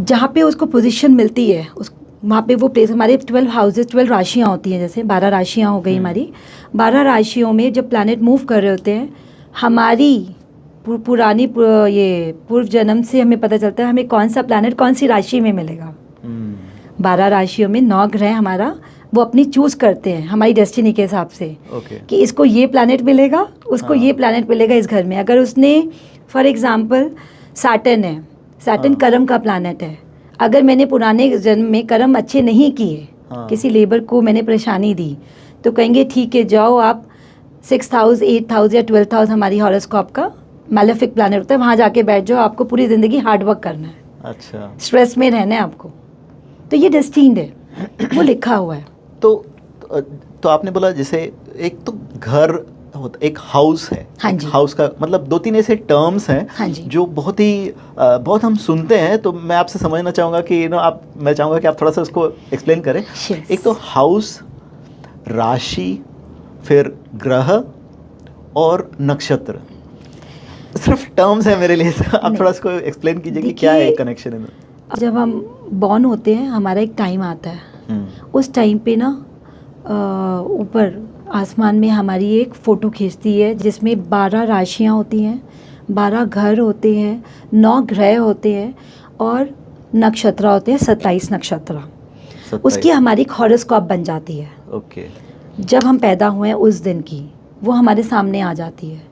जहाँ पे उसको पोजीशन मिलती है, उस वहाँ पे वो प्लेस, हमारे 12 हाउसेस, 12 राशियाँ होती हैं, जैसे 12 राशियाँ हो गई हमारी। 12 राशियों में जब प्लैनेट मूव कर रहे होते हैं, हमारी पुरानी ये पूर्व जन्म से हमें पता चलता है हमें कौन सा प्लैनेट कौन सी राशि में मिलेगा। 12 राशियों में 9 ग्रह हमारा वो अपनी चूज करते हैं हमारी डेस्टिनी के हिसाब से कि इसको ये प्लैनेट मिलेगा, उसको ये प्लैनेट मिलेगा इस घर में। अगर उसने फॉर एग्जांपल सैटर्न है, सैटर्न कर्म का प्लैनेट है, अगर मैंने पुराने जन्म में कर्म अच्छे नहीं किए, किसी लेबर को मैंने परेशानी दी, तो कहेंगे ठीक है जाओ आप 6th हाउस 8th हाउस या 12th हाउस हमारी हॉरोस्कोप का मैलेफिक प्लैनेट होता है, वहाँ जाके बैठ जाओ, आपको पूरी ज़िंदगी हार्ड वर्क करना है, अच्छा, स्ट्रेस में रहना है आपको। तो ये डेस्टिन्ड है, वो लिखा हुआ है। तो आपने बोला जैसे एक तो घर होता, एक हाउस है, हाँ जी, हाउस का मतलब 2-3 ऐसे टर्म्स हैं हाँ जी, जो बहुत हम सुनते हैं। तो मैं आपसे समझना चाहूँगा कि मैं चाहूँगा कि आप थोड़ा सा उसको एक्सप्लेन करें। Yes. एक तो हाउस, राशि, फिर ग्रह और नक्षत्र, सिर्फ टर्म्स है मेरे लिए, तो आप थोड़ा इसको एक्सप्लेन कीजिए कि क्या है कनेक्शन है। जब हम बॉर्न होते हैं हमारा एक टाइम आता है, उस टाइम पे ना ऊपर आसमान में हमारी एक फ़ोटो खींचती है जिसमें 12 राशियाँ होती हैं, 12 घर होते हैं, 9 ग्रह होते हैं और नक्षत्र होते हैं, 27 नक्षत्र। उसकी हमारी हॉरोस्कोप बन जाती है। ओके, जब हम पैदा हुए हैं उस दिन की वो हमारे सामने आ जाती है।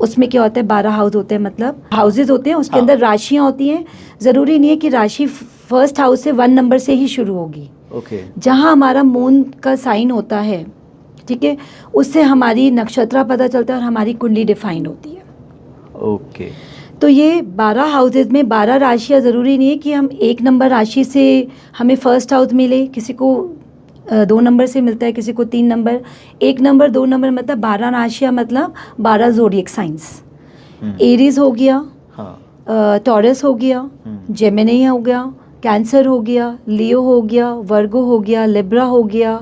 उसमें क्या होता है, 12 हाउस होते हैं, मतलब हाउसेज होते हैं, उसके अंदर राशियाँ होती हैं। ज़रूरी नहीं है कि राशि फर्स्ट हाउस से 1 नंबर से ही शुरू होगी। ओके, जहाँ हमारा मून का साइन होता है, ठीक है, उससे हमारी नक्षत्र पता चलता है और हमारी कुंडली डिफाइंड होती है। ओके, तो ये 12 हाउसेज में 12 राशियाँ, ज़रूरी नहीं है कि हम 1 नंबर राशि से हमें फर्स्ट हाउस मिले, किसी को 2 नंबर से मिलता है, किसी को 3 नंबर, 1 नंबर 2 नंबर, मतलब 12 राशियाँ, मतलब 12 ज़ोडिएक साइंस। एरीज हो गया, टॉरस हो गया, जेमिनी हो गया, कैंसर हो गया, लियो हो गया, वर्गो हो गया, लिब्रा हो गया,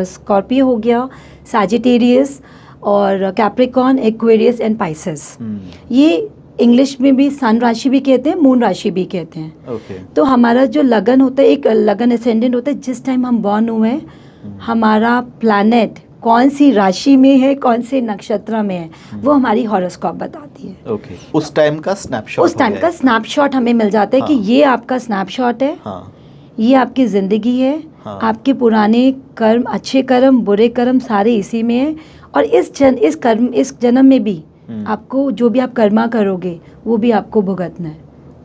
स्कॉर्पियो हो गया, सैजिटेरियस और कैप्रिकॉर्न, एक्वेरियस एंड पाइसेस। ये इंग्लिश में भी सन राशि भी कहते हैं, मून राशि भी कहते हैं। तो हमारा जो लगन होता है, एक लगन एसेंडेंट होता है, जिस टाइम हम बॉर्न हुए हैं हमारा प्लैनेट कौन सी राशि में है, कौन से नक्षत्र में है, वो हमारी हॉरोस्कोप बताती है। ओके, उस टाइम का स्नैपशॉट, उस टाइम का स्नैपशॉट हमें मिल जाता है कि ये आपका स्नैपशॉट है, ये आपकी ज़िंदगी है, आपके पुराने कर्म, अच्छे कर्म, बुरे कर्म सारे इसी में है। और इस जन्म में भी आपको जो भी आप कर्मा करोगे वो भी आपको भुगतना है।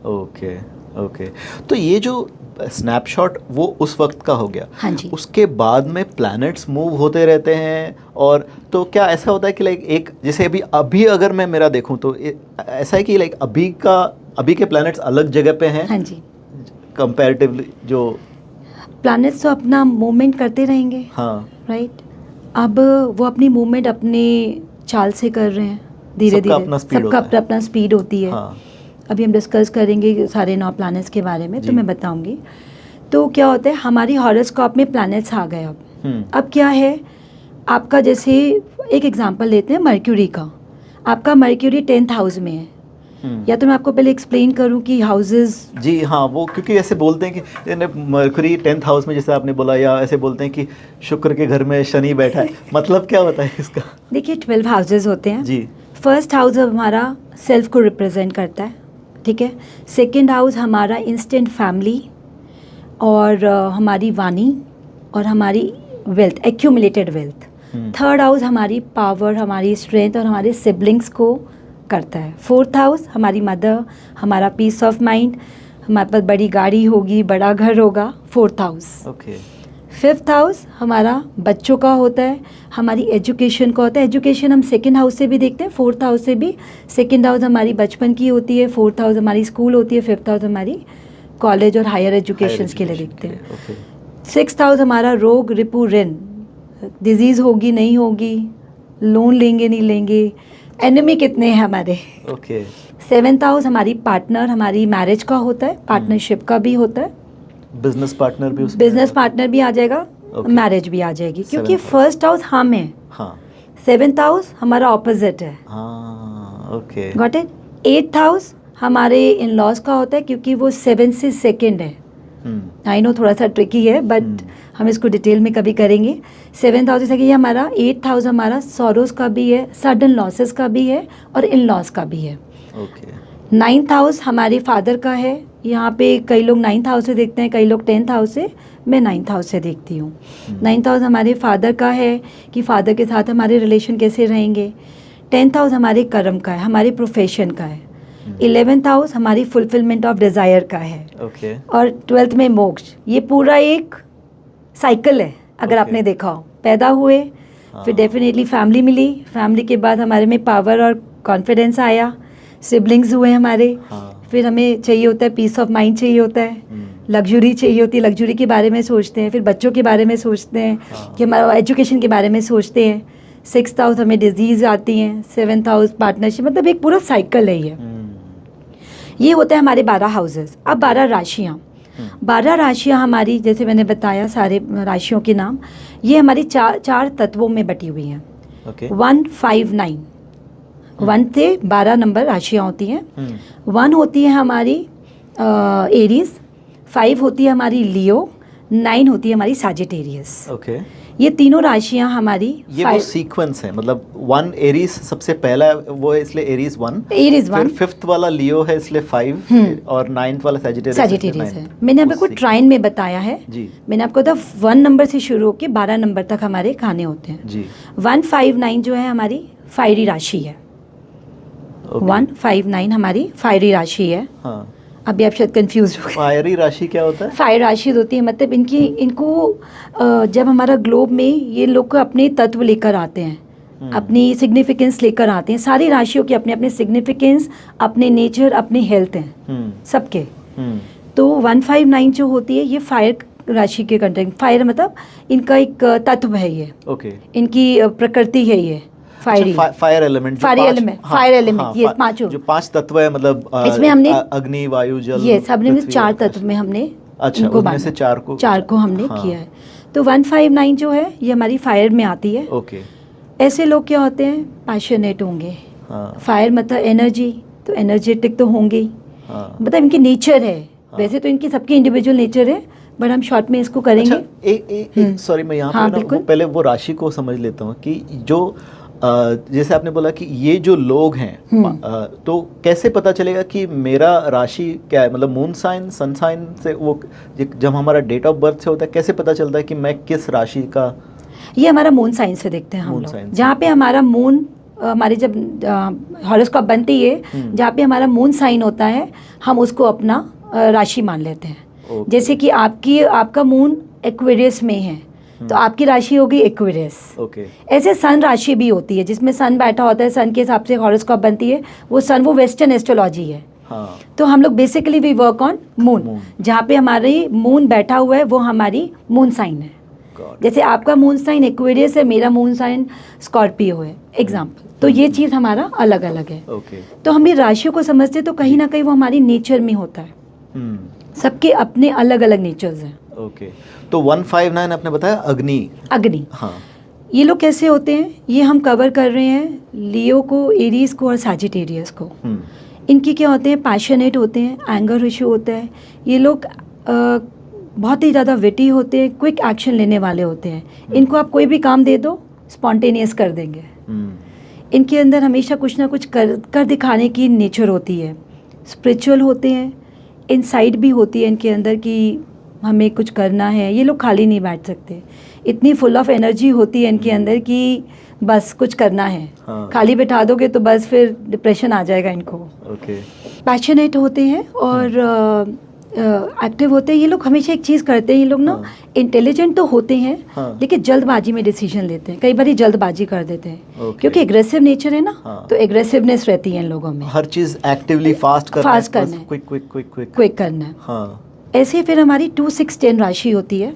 ओके, ओके, तो ये जो स्नैपशॉट वो उस वक्त का हो गया। हाँ जी। उसके बाद में प्लैनेट्स मूव होते रहते हैं, और तो क्या ऐसा होता है कि लाइक एक जैसे अभी अगर मैं मेरा देखूं तो ऐसा है कि लाइक अभी के प्लैनेट्स अलग जगह पे हैं। हाँ जी, कंपैरेटिवली जो प्लैनेट्स तो अपना मूवमेंट करते रहेंगे। हाँ, राइट। अब वो अपनी मूवमेंट अपने चाल से कर रहे हैं, धीरे धीरे सबका अपना स्पीड होती है। हाँ। अभी हम डिस्कस करेंगे सारे 9 प्लैनेट्स के बारे में, तो मैं बताऊंगी। तो क्या होता है, हमारी हॉरोस्कोप में प्लैनेट्स आ गए। अब क्या है, आपका जैसे एक एग्जांपल लेते हैं मर्क्यूरी का। आपका मर्क्यूरी 10th हाउस में है, या तो मैं आपको पहले एक्सप्लेन करूं कि हाउसेस। जी हाँ, वो क्योंकि ऐसे बोलते हैं कि मर्क्यूरी 10th हाउस में, जैसे आपने बोला, या ऐसे बोलते हैं कि शुक्र के घर में शनि बैठा है। मतलब क्या होता है इसका? देखिए 12 हाउसेस होते हैं जी। फर्स्ट हाउस हमारा सेल्फ को रिप्रेजेंट करता है, ठीक है। सेकंड हाउस हमारा इंस्टेंट फैमिली और हमारी वाणी और हमारी wealth, accumulated wealth. Third house हमारी पावर, हमारी स्ट्रेंथ और हमारे सिबलिंग्स को करता है। फोर्थ हाउस हमारी मदर, हमारा पीस ऑफ माइंड, हमारे पास बड़ी गाड़ी होगी, बड़ा घर होगा, fourth house. Okay. Fifth house हमारा बच्चों का होता है, हमारी एजुकेशन का होता है। एजुकेशन हम सेकंड हाउस से भी देखते हैं, फोर्थ हाउस से भी। सेकंड हाउस हमारी बचपन की होती है, फोर्थ हाउस हमारी स्कूल होती है, फिफ्थ हाउस हमारी कॉलेज और हायर एजुकेशन के लिए देखते हैं। सिक्स्थ हाउस हमारा रोग, रिपू, ऋण, डिजीज़ होगी नहीं होगी, लोन लेंगे नहीं लेंगे, एनिमी कितने हैं हमारे। ओके। सेवेंथ हाउस हमारी पार्टनर, हमारी मैरिज का होता है, पार्टनरशिप का भी होता है, बिजनेस पार्टनर भी, बिजनेस पार्टनर भी आ जाएगा, मैरिज भी आ जाएगी, क्योंकि फर्स्ट हाउस हम है। हाँ। सेवेंथ हाउस हमारा ऑपोजिट है। हाँ, okay, got it. Eighth house हमारे इन लॉज का होता है, क्योंकि वो 7 से सेकेंड है। आई नो थोड़ा सा ट्रिकी है, बट हम इसको डिटेल में कभी करेंगे। सेवेंथ हाउस जैसे कि ये हमारा, एट्थ हाउस हमारा सॉरोज का भी है, सडन लॉसेस का भी है और इन लॉज का भी है। ओके। नाइन्थ हाउस हमारे फादर का है, यहाँ पे कई लोग 9th हाउस से देखते हैं, कई लोग 10th हाउस से, मैं 9th हाउस से देखती हूँ। 9th हाउस हमारे फादर का है कि फादर के साथ हमारे रिलेशन कैसे रहेंगे। 10th हाउस हमारे कर्म का है, हमारे प्रोफेशन का है। 11th हाउस हमारी फुलफिलमेंट ऑफ डिज़ायर का है। और 12th में मोक्ष। ये पूरा एक साइकिल है। अगर आपने देखा हो, पैदा हुए, फिर डेफिनेटली फैमिली मिली, फैमिली के बाद हमारे में पावर और कॉन्फिडेंस आया, सिबलिंग्स हुए हमारे, फिर हमें चाहिए होता है पीस ऑफ माइंड, चाहिए होता है, लग्जरी चाहिए होती है, लग्जरी के बारे में सोचते हैं, फिर बच्चों के बारे में सोचते हैं, कि हमारा एजुकेशन के बारे में सोचते हैं। 6th हाउस हमें डिजीज़ आती हैं, 7th हाउस पार्टनरशिप, मतलब एक पूरा साइकिल है ये होता है हमारे 12 हाउसेस। अब 12 राशियाँ, 12 राशियाँ हमारी, जैसे मैंने बताया सारे राशियों के नाम, ये हमारी चार तत्वों में बटी हुई हैं। 1, 5, 9, 1 से 12 नंबर राशियाँ होती हैं। 1 होती है हमारी एरीज, 5 होती है हमारी लियो, 9 होती है हमारी सैजिटेरियस। ये तीनों राशियां हमारी, ये वो सीक्वेंस है, मतलब 1 एरीज सबसे पहला वो है, इसलिए एरीज 1, फिर 5th वाला लियो है इसलिए 5, और 9th वाला सैजिटेरियस है। मैंने आपको ट्राइन में बताया है जी। मैंने आपको तो 1 नंबर से शुरू होकर 12 नंबर तक हमारे खाने होते हैं जी। 1, 5, 9 जो है हमारी फायरी राशि है। 1, 5, 9 हमारी फायरी राशि है। अभी आप शायद कंफ्यूज हो गए। फायरी राशि क्या होता है? फायर राशि होती है, मतलब इनको जब हमारा ग्लोब में ये लोग अपने तत्व लेकर आते हैं, अपनी सिग्निफिकेंस लेकर आते हैं। सारी राशियों की अपने अपने सिग्निफिकेंस, अपने नेचर, अपने हेल्थ हैं सबके। तो 1, 5, 9 जो होती है ये फायर राशि के कंटेंट, फायर मतलब इनका एक तत्व है ये, इनकी प्रकृति है ये फायर एलिमेंट, ये पांचों जो 5 तत्व है, मतलब इसमें हमने अग्नि, वायु, जल, ये सब ने 4 तत्व में हमने उनमें से 4 को हमने किया है। तो 1, 5, 9 जो है ये हमारी फायर में आती है। ऐसे लोग क्या होते हैं, पैशनेट होंगे। फायर मतलब एनर्जी, तो एनर्जेटिक तो होंगे ही, मतलब इनकी नेचर है। वैसे तो इनकी सबकी इंडिविजुअल नेचर है, बट हम शॉर्ट में इसको करेंगे। एक सॉरी, मैं यहाँ पे पहले वो राशि को समझ लेता हूँ कि जो जैसे आपने बोला कि ये जो लोग हैं, तो कैसे पता चलेगा कि मेरा राशि क्या है? मतलब मून साइन, सन साइन से, वो जब हमारा डेट ऑफ बर्थ से होता है, कैसे पता चलता है कि मैं किस राशि का? ये हमारा मून साइन से देखते हैं हम लोग। जहाँ पे हमारा मून, हमारी जब हॉरोस्कोप बनती है, जहाँ पे हमारा मून साइन होता है, हम उसको अपना राशि मान लेते हैं। जैसे कि आपका मून एक्वेरियस में है, तो आपकी राशि होगी एक्वेरियस। ऐसे सन राशि भी होती है, जिसमें सन बैठा होता है, सन के हिसाब से हॉरोस्कोप बनती है। वो वेस्टर्न एस्ट्रोलॉजी है। तो हम लोग basically we work on moon, जहाँ पे हमारी मून बैठा हुआ है वो हमारी मून साइन है। जैसे आपका मून साइन एक्वेरियस है, मेरा मून साइन स्कॉर्पियो है, एग्जाम्पल। तो ये चीज़ हमारा अलग अलग है। तो हम ये राशियों को समझते तो कहीं ना कहीं वो हमारी नेचर में होता है। सबके अपने अलग अलग नेचर्स हैं। तो 1, 5, 9 आपने बताया अग्नि। हाँ, ये लोग कैसे होते हैं, ये हम कवर कर रहे हैं लियो को, एरीज को और सैजिटेरियस को। इनकी क्या होते हैं, पैशनेट होते हैं, एंगर इशू होता है। ये लोग बहुत ही ज़्यादा विटी होते हैं, क्विक एक्शन लेने वाले होते हैं। इनको आप कोई भी काम दे दो, स्पॉन्टेनियस कर देंगे। इनके अंदर हमेशा कुछ ना कुछ कर दिखाने की नेचर होती है। स्पिरिचुअल होते हैं, इनसाइट भी होती है इनके अंदर कि हमें कुछ करना है। ये लोग खाली नहीं बैठ सकते, इतनी फुल ऑफ एनर्जी होती है इनके अंदर कि बस कुछ करना है। खाली बैठा दोगे तो बस फिर डिप्रेशन आ जाएगा इनको। पैशनेट होते हैं और एक्टिव होते हैं। ये लोग हमेशा एक चीज़ करते हैं, ये लोग ना इंटेलिजेंट तो होते हैं, लेकिन जल्दबाजी में डिसीजन लेते हैं। कई बार जल्दबाजी कर देते हैं, क्योंकि एग्रेसिव नेचर है ना, तो एग्रेसिवनेस रहती है इन लोगों में। हर चीज़ एक्टिवली फास्ट करना है, क्विक करना है। ऐसे फिर हमारी 2, 6, 10 राशि होती है।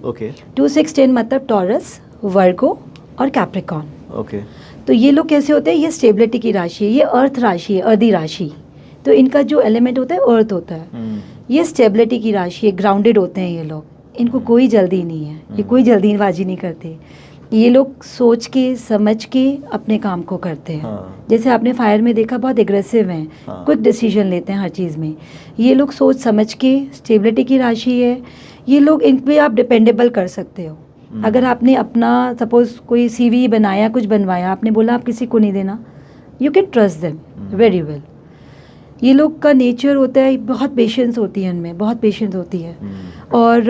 2, 6, 10 मतलब टॉरस, वर्गो और कैप्रिकॉर्न। तो ये लोग कैसे होते हैं, ये स्टेबिलिटी की राशि है, ये अर्थ राशि है, अर्दी राशि। तो इनका जो एलिमेंट होता है अर्थ होता है। ये स्टेबिलिटी की राशि है, ग्राउंडेड होते हैं ये लोग। इनको कोई जल्दी नहीं है, ये कोई जल्दीबाजी नहीं करते। ये लोग सोच के समझ के अपने काम को करते हैं। जैसे आपने फायर में देखा, बहुत एग्रेसिव हैं, क्विक डिसीजन लेते हैं हर चीज़ में। ये लोग सोच समझ के, स्टेबिलिटी की राशि है। ये लोग, इन पे आप डिपेंडेबल कर सकते हो। अगर आपने अपना सपोज कोई CV बनाया, कुछ बनवाया, आपने बोला आप किसी को नहीं देना, you can trust them very well. ये लोग का नेचर होता है, बहुत पेशेंस होती है इनमें, बहुत पेशेंस होती है। और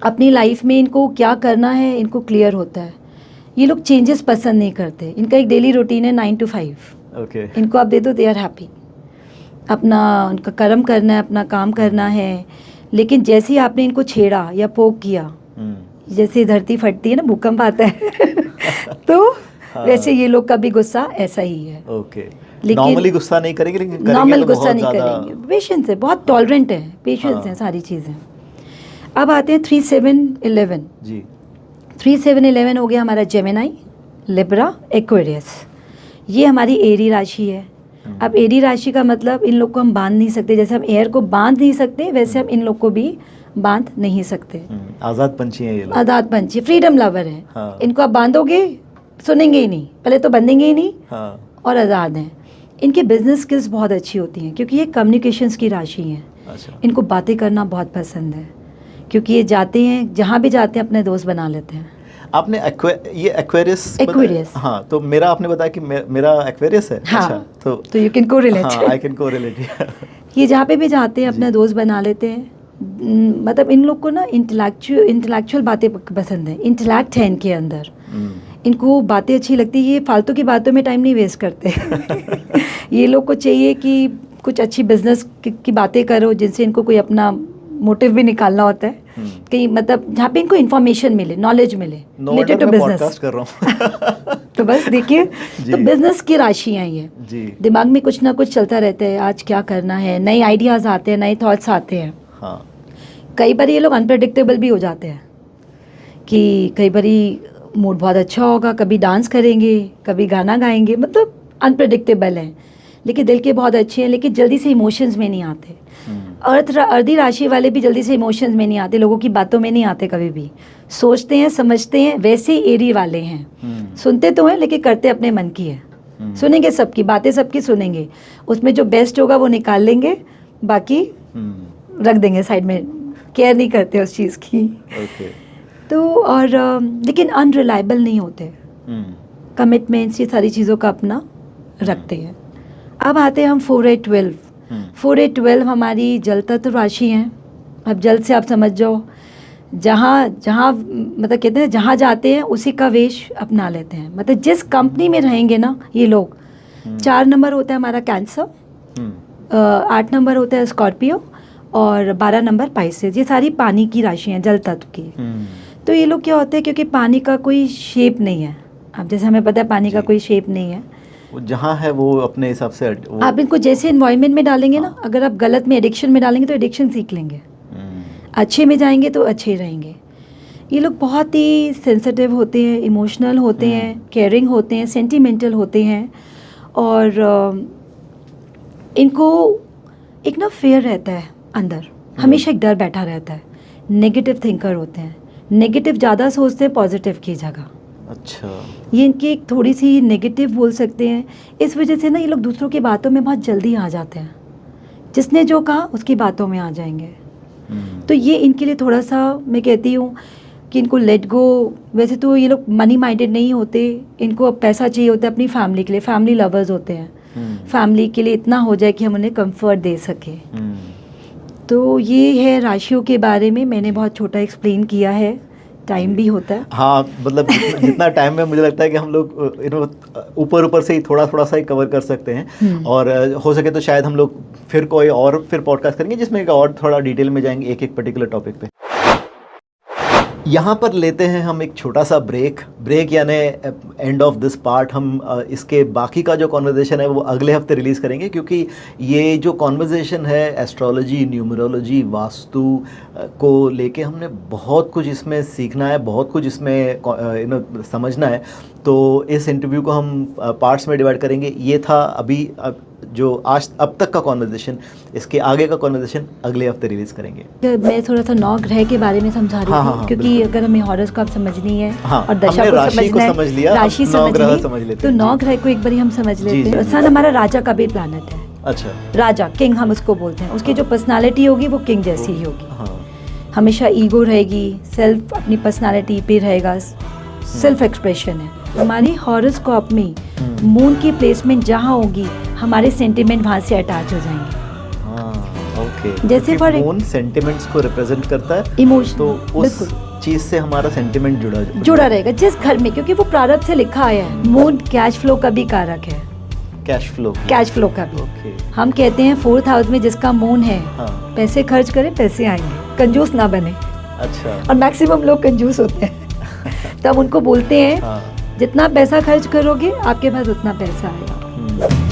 अपनी लाइफ में इनको क्या करना है इनको क्लियर होता है। ये लोग चेंजेस पसंद नहीं करते। इनका एक डेली रूटीन है 9 to 5। ओके। इनको आप दे दो, दे आर हैप्पी। अपना उनका कर्म करना है, अपना काम करना है। लेकिन जैसे ही आपने इनको छेड़ा या पोक किया, जैसे धरती फटती है ना, भूकंप आता है तो वैसे ये लोग का भी गुस्सा ऐसा ही है। ओके। लेकिन नॉर्मली गुस्सा नहीं करेंगे, लेकिन करेंगे नॉर्मल तो गुस्सा बहुत नहीं ज़्यादा। करेंगे। पेशेंस है, बहुत टॉलरेंट है, पेशेंस है, सारी चीज़ें। अब आते हैं 3, 7, 11। जी। 3, 7, 11 हो गया हमारा जेमिनाई, लिब्रा, एक्वेरियस। ये हमारी एरी राशि है। अब एरी राशि का मतलब इन लोग को हम बांध नहीं सकते। जैसे हम एयर को बांध नहीं सकते, वैसे हम इन लोग को भी बांध नहीं सकते। आज़ाद पंछी हैं ये लोग। आज़ाद पंछी, फ्रीडम लवर है। हाँ। इनको आप बांधोगे सुनेंगे ही नहीं, पहले तो बंधेंगे ही नहीं। हाँ। और आज़ाद हैं। इनकी बिजनेस स्किल्स बहुत अच्छी होती हैं क्योंकि ये कम्युनिकेशंस की राशि हैं। अच्छा। इनको बातें करना बहुत पसंद है क्योंकि ये जाते हैं, जहाँ भी जाते हैं अपने दोस्त बना लेते हैं। आपने ये एक्वेरियस Aquarius। हाँ, तो मेरा आपने बताया कि मेरा एक्वेरियस है। हाँ। अच्छा, तो यू कैन कोरिलेट। हाँ, आई कैन कोरिलेट। ये जहाँ पे भी जाते हैं अपने दोस्त बना लेते हैं। मतलब इन लोग को ना इंटेलेक्चुअल बातें पसंद है, इंटेलेक्ट है इनके अंदर। इनको बातें अच्छी लगती है। ये फालतू की बातों में टाइम नहीं वेस्ट करते ये लोग को चाहिए कि कुछ अच्छी बिजनेस की बातें करो जिनसे इनको कोई अपना मोटिव भी निकालना होता है। कहीं मतलब जहाँ पे इनको इन्फॉर्मेशन मिले, नॉलेज मिले रिलेटेड टू बिजनेस। कर रहा हूँ तो बस देखिए, तो बिजनेस की राशि है ये जी। दिमाग में कुछ ना कुछ चलता रहता है, आज क्या करना है, नए आइडियाज़ आते हैं, नए थॉट्स आते हैं। हाँ। कई बार ये लोग अनप्रेडिक्टेबल भी हो जाते हैं कि कई बार मूड बहुत अच्छा होगा, कभी डांस करेंगे, कभी गाना गाएंगे, मतलब अनप्रेडिक्टेबल है। लेकिन दिल के बहुत अच्छे हैं, लेकिन जल्दी से इमोशंस में नहीं आते। अर्धी राशि वाले भी जल्दी से इमोशंस में नहीं आते, लोगों की बातों में नहीं आते कभी भी। सोचते हैं, समझते हैं, वैसे ही एरी वाले हैं। सुनते तो हैं लेकिन करते अपने मन की है। सुनेंगे सबकी बातें, सबकी सुनेंगे, उसमें जो बेस्ट होगा वो निकाल लेंगे, बाकी रख देंगे साइड में, केयर नहीं करते उस चीज़ की। ओके। तो और लेकिन अनरिलायबल नहीं होते, कमिटमेंट्स, ये सारी चीज़ों का अपना रखते हैं। अब आते हैं हम 4, 8, 12। 4, 8, 12 हमारी जल तत्व राशि हैं। अब जल से आप समझ जाओ, जहाँ मतलब कहते हैं जहाँ जाते हैं उसी का वेश अपना लेते हैं। मतलब जिस कंपनी में रहेंगे ना ये लोग, 4 नंबर होता है हमारा कैंसर, 8 नंबर होता है स्कॉर्पियो और 12 नंबर पाइसेस। ये सारी पानी की राशि हैं, जल तत्व की। तो ये लोग क्या होते हैं, क्योंकि पानी का कोई शेप नहीं है। अब जैसे हमें पता है पानी का कोई शेप नहीं है, वो जहाँ है वो अपने हिसाब से आप इनको जैसे एनवायरनमेंट में डालेंगे ना, अगर आप गलत में एडिक्शन में डालेंगे तो एडिक्शन सीख लेंगे, अच्छे में जाएंगे तो अच्छे रहेंगे। ये लोग बहुत ही सेंसिटिव होते हैं, इमोशनल होते हैं, केयरिंग होते हैं, सेंटिमेंटल होते हैं। और इनको एक ना फेयर रहता है अंदर, हमेशा एक डर बैठा रहता है। नेगेटिव थिंकर होते हैं, नेगेटिव ज़्यादा सोचते हैं पॉजिटिव की जगह। अच्छा। ये इनकी एक थोड़ी सी नेगेटिव बोल सकते हैं। इस वजह से ना ये लोग दूसरों की बातों में बहुत जल्दी आ जाते हैं, जिसने जो कहा उसकी बातों में आ जाएंगे। तो ये इनके लिए थोड़ा सा, मैं कहती हूँ कि इनको लेट गो। वैसे तो ये लोग मनी माइंडेड नहीं होते, इनको अब पैसा चाहिए होता है अपनी फैमिली के लिए, फैमिली लवर्स होते हैं। फैमिली के लिए इतना हो जाए कि हम उन्हें कंफर्ट दे सके। तो ये है राशियों के बारे में, मैंने बहुत छोटा एक्सप्लेन किया है, टाइम भी होता है। हाँ, मतलब जितना टाइम है मुझे लगता है कि हम लोग ऊपर से ही थोड़ा सा ही कवर कर सकते हैं। और हो सके तो शायद हम लोग फिर कोई और पॉडकास्ट करेंगे जिसमें और थोड़ा डिटेल में जाएंगे एक पर्टिकुलर टॉपिक पे। यहाँ पर लेते हैं हम एक छोटा सा ब्रेक यानी एंड ऑफ दिस पार्ट। हम इसके बाकी का जो कॉन्वर्जेशन है वो अगले हफ्ते रिलीज़ करेंगे, क्योंकि ये जो कॉन्वर्जेशन है एस्ट्रोलॉजी, न्यूमरोलॉजी, वास्तु को लेके हमने बहुत कुछ इसमें सीखना है, बहुत कुछ इसमें समझना है। तो इस इंटरव्यू को हम पार्ट्स में डिवाइड करेंगे। ये था अभी जो आज अब तक का कॉन्वर्जेशन, इसके आगे का कॉन्वर्जेशन अगले हफ्ते रिलीज करेंगे। मैं थोड़ा सा 9 ग्रह के बारे में समझा रही थी, क्योंकि अगर हमें हॉरोस्कोप समझनी है और दशा को समझ लिया, राशि समझ लेते, तो 9 ग्रह को एक बार हम समझ लेते हैं। सन हमारा राजा का भी प्लैनेट है। अच्छा। राजा, किंग हम उसको बोलते हैं। उसकी जो पर्सनालिटी होगी वो किंग जैसी ही होगी। हमेशा ईगो रहेगी, सेल्फ अपनी पर्सनालिटी पे रहेगा, सेल्फ एक्सप्रेशन है। हमारी हॉरोस्कोप में मून की प्लेसमेंट जहाँ होगी हमारे सेंटिमेंट वहाँ से अटैच हो जाएंगे। ओके, जैसे for मून सेंटिमेंट्स को रिप्रेजेंट करता है, इमोशन, तो उस चीज से हमारा सेंटिमेंट जुड़ा रहेगा जिस घर में, क्योंकि वो प्रारब्ध से लिखा आया है। मून कैश फ्लो का भी कारक है, कैश फ्लो का भी। ओके, हम कहते हैं 4th हाउस में जिसका मून है, हाँ, पैसे खर्च करें, पैसे आएंगे, कंजूस ना बने। अच्छा, और मैक्सिमम लोग कंजूस होते हैं। तो हम उनको बोलते हैं हाँ, जितना पैसा खर्च करोगे आपके पास उतना पैसा आएगा।